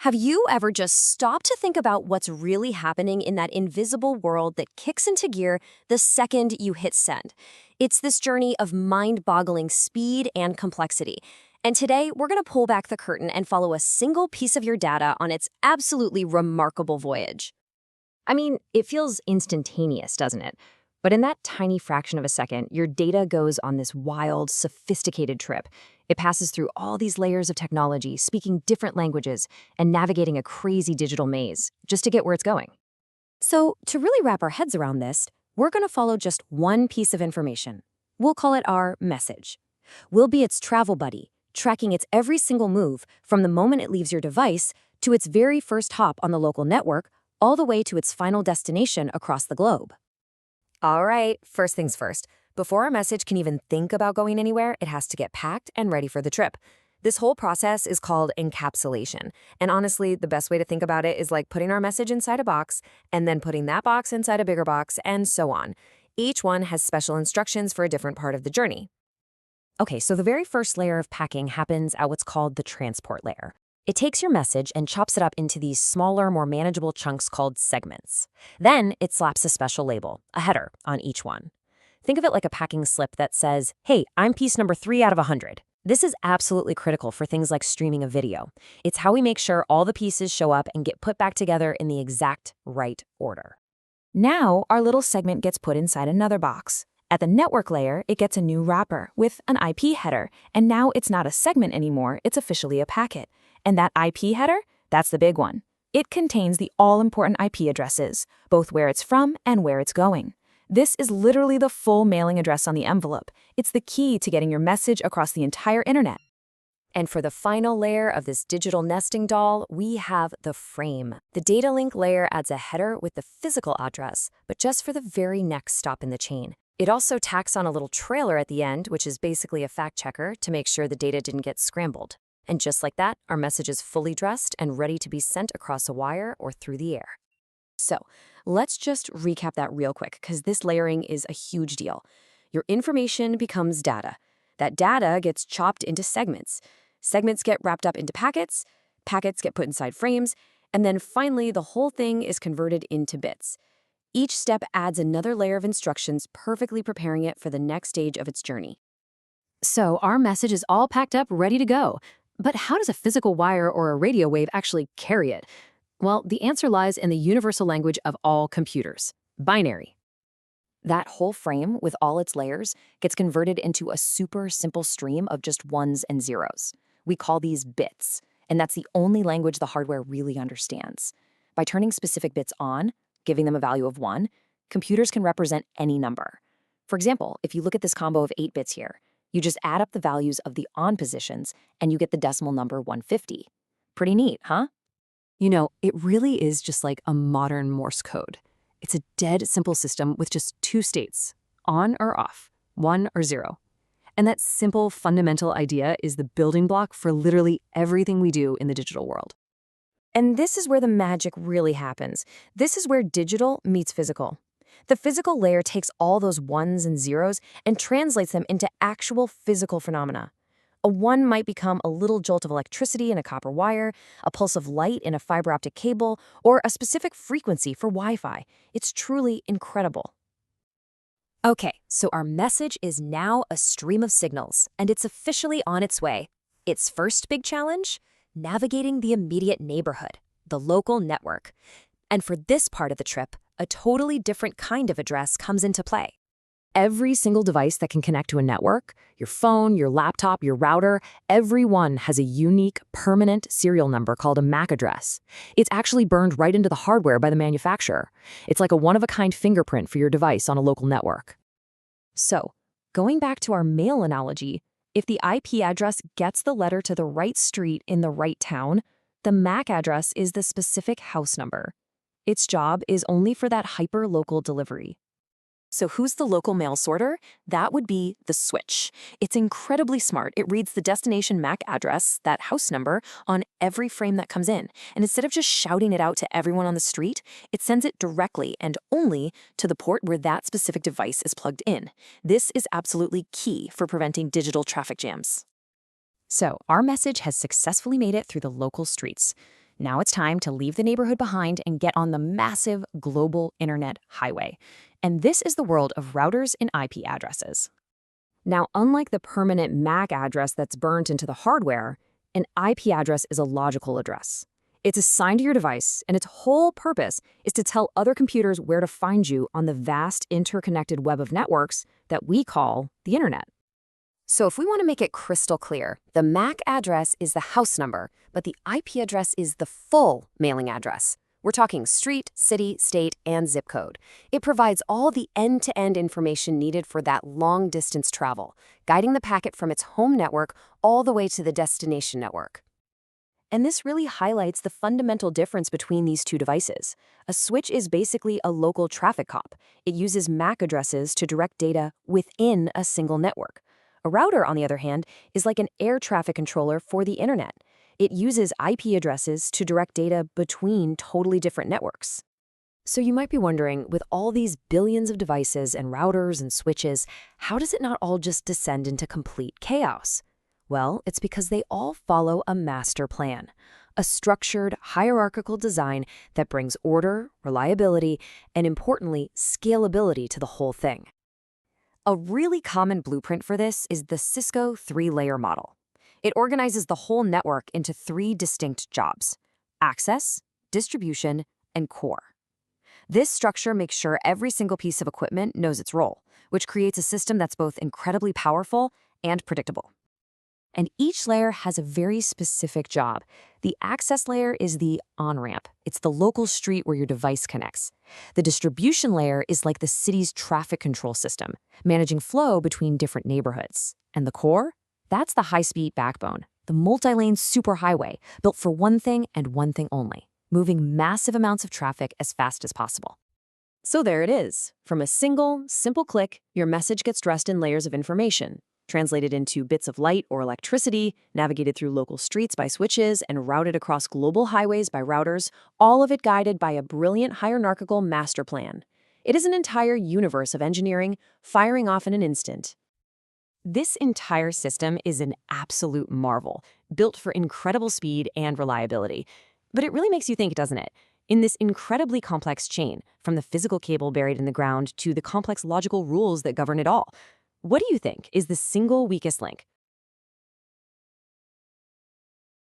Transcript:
Have you ever just stopped to think about what's really happening in that invisible world that kicks into gear the second you hit send? It's this journey of mind-boggling speed and complexity. And today, we're going to pull back the curtain and follow a single piece of your data on its absolutely remarkable voyage. I mean, it feels instantaneous, doesn't it? But in that tiny fraction of a second, your data goes on this wild, sophisticated trip. It passes through all these layers of technology, speaking different languages, and navigating a crazy digital maze, just to get where it's going. So, to really wrap our heads around this, we're going to follow just one piece of information. We'll call it our message. We'll be its travel buddy, tracking its every single move from the moment it leaves your device to its very first hop on the local network, all the way to its final destination across the globe. All right, first things first. Before our message can even think about going anywhere, it has to get packed and ready for the trip. This whole process is called encapsulation. And honestly, the best way to think about it is like putting our message inside a box and then putting that box inside a bigger box and so on. Each one has special instructions for a different part of the journey. Okay, so the very first layer of packing happens at what's called the transport layer. It takes your message and chops it up into these smaller, more manageable chunks called segments. Then it slaps a special label, a header, on each one. Think of it like a packing slip that says, "Hey, I'm piece number 3 out of 100. This is absolutely critical for things like streaming a video. It's how we make sure all the pieces show up and get put back together in the exact right order. Now, our little segment gets put inside another box. At the network layer, it gets a new wrapper with an IP header, and now it's not a segment anymore, it's officially a packet. And that IP header, that's the big one. It contains the all-important IP addresses, both where it's from and where it's going. This is literally the full mailing address on the envelope. It's the key to getting your message across the entire internet. And for the final layer of this digital nesting doll, we have the frame. The data link layer adds a header with the physical address, but just for the very next stop in the chain. It also tacks on a little trailer at the end, which is basically a fact checker to make sure the data didn't get scrambled. And just like that, our message is fully dressed and ready to be sent across a wire or through the air. So, let's just recap that real quick, because this layering is a huge deal. Your information becomes data. That data gets chopped into segments. Segments get wrapped up into packets. Packets get put inside frames. And then finally, the whole thing is converted into bits. Each step adds another layer of instructions, perfectly preparing it for the next stage of its journey. So, our message is all packed up, ready to go. But how does a physical wire or a radio wave actually carry it? Well, the answer lies in the universal language of all computers, binary. That whole frame, with all its layers, gets converted into a super simple stream of just ones and zeros. We call these bits, and that's the only language the hardware really understands. By turning specific bits on, giving them a value of 1, computers can represent any number. For example, if you look at this combo of 8 bits here, you just add up the values of the on positions, and you get the decimal number 150. Pretty neat, huh? You know, it really is just like a modern Morse code. It's a dead simple system with just 2 states, on or off, 1 or 0. And that simple fundamental idea is the building block for literally everything we do in the digital world. And this is where the magic really happens. This is where digital meets physical. The physical layer takes all those ones and zeros and translates them into actual physical phenomena. A 1 might become a little jolt of electricity in a copper wire, a pulse of light in a fiber optic cable, or a specific frequency for Wi-Fi. It's truly incredible. Okay, so our message is now a stream of signals, and it's officially on its way. Its first big challenge? Navigating the immediate neighborhood, the local network. And for this part of the trip, a totally different kind of address comes into play. Every single device that can connect to a network, your phone, your laptop, your router, every one has a unique, permanent serial number called a MAC address. It's actually burned right into the hardware by the manufacturer. It's like a one-of-a-kind fingerprint for your device on a local network. So, going back to our mail analogy, if the IP address gets the letter to the right street in the right town, the MAC address is the specific house number. Its job is only for that hyper-local delivery. So who's the local mail sorter? That would be the switch. It's incredibly smart. It reads the destination MAC address, that house number, on every frame that comes in. And instead of just shouting it out to everyone on the street, it sends it directly and only to the port where that specific device is plugged in. This is absolutely key for preventing digital traffic jams. So our message has successfully made it through the local streets. Now it's time to leave the neighborhood behind and get on the massive global internet highway. And this is the world of routers and IP addresses. Now, unlike the permanent MAC address that's burnt into the hardware, an IP address is a logical address. It's assigned to your device, and its whole purpose is to tell other computers where to find you on the vast interconnected web of networks that we call the internet. So if we want to make it crystal clear, the MAC address is the house number, but the IP address is the full mailing address. We're talking street, city, state, and zip code. It provides all the end-to-end information needed for that long-distance travel, guiding the packet from its home network all the way to the destination network. And this really highlights the fundamental difference between these two devices. A switch is basically a local traffic cop. It uses MAC addresses to direct data within a single network. A router, on the other hand, is like an air traffic controller for the internet. It uses IP addresses to direct data between totally different networks. So you might be wondering, with all these billions of devices and routers and switches, how does it not all just descend into complete chaos? Well, it's because they all follow a master plan, a structured, hierarchical design that brings order, reliability, and importantly, scalability to the whole thing. A really common blueprint for this is the Cisco three-layer model. It organizes the whole network into three distinct jobs: access, distribution, and core. This structure makes sure every single piece of equipment knows its role, which creates a system that's both incredibly powerful and predictable. And each layer has a very specific job. The access layer is the on-ramp. It's the local street where your device connects. The distribution layer is like the city's traffic control system, managing flow between different neighborhoods. And the core? That's the high-speed backbone, the multi-lane superhighway built for one thing and one thing only: moving massive amounts of traffic as fast as possible. So there it is. From a single, simple click, your message gets dressed in layers of information, translated into bits of light or electricity, navigated through local streets by switches, and routed across global highways by routers, all of it guided by a brilliant hierarchical master plan. It is an entire universe of engineering firing off in an instant. This entire system is an absolute marvel, built for incredible speed and reliability. But it really makes you think, doesn't it? In this incredibly complex chain, from the physical cable buried in the ground to the complex logical rules that govern it all, what do you think is the single weakest link?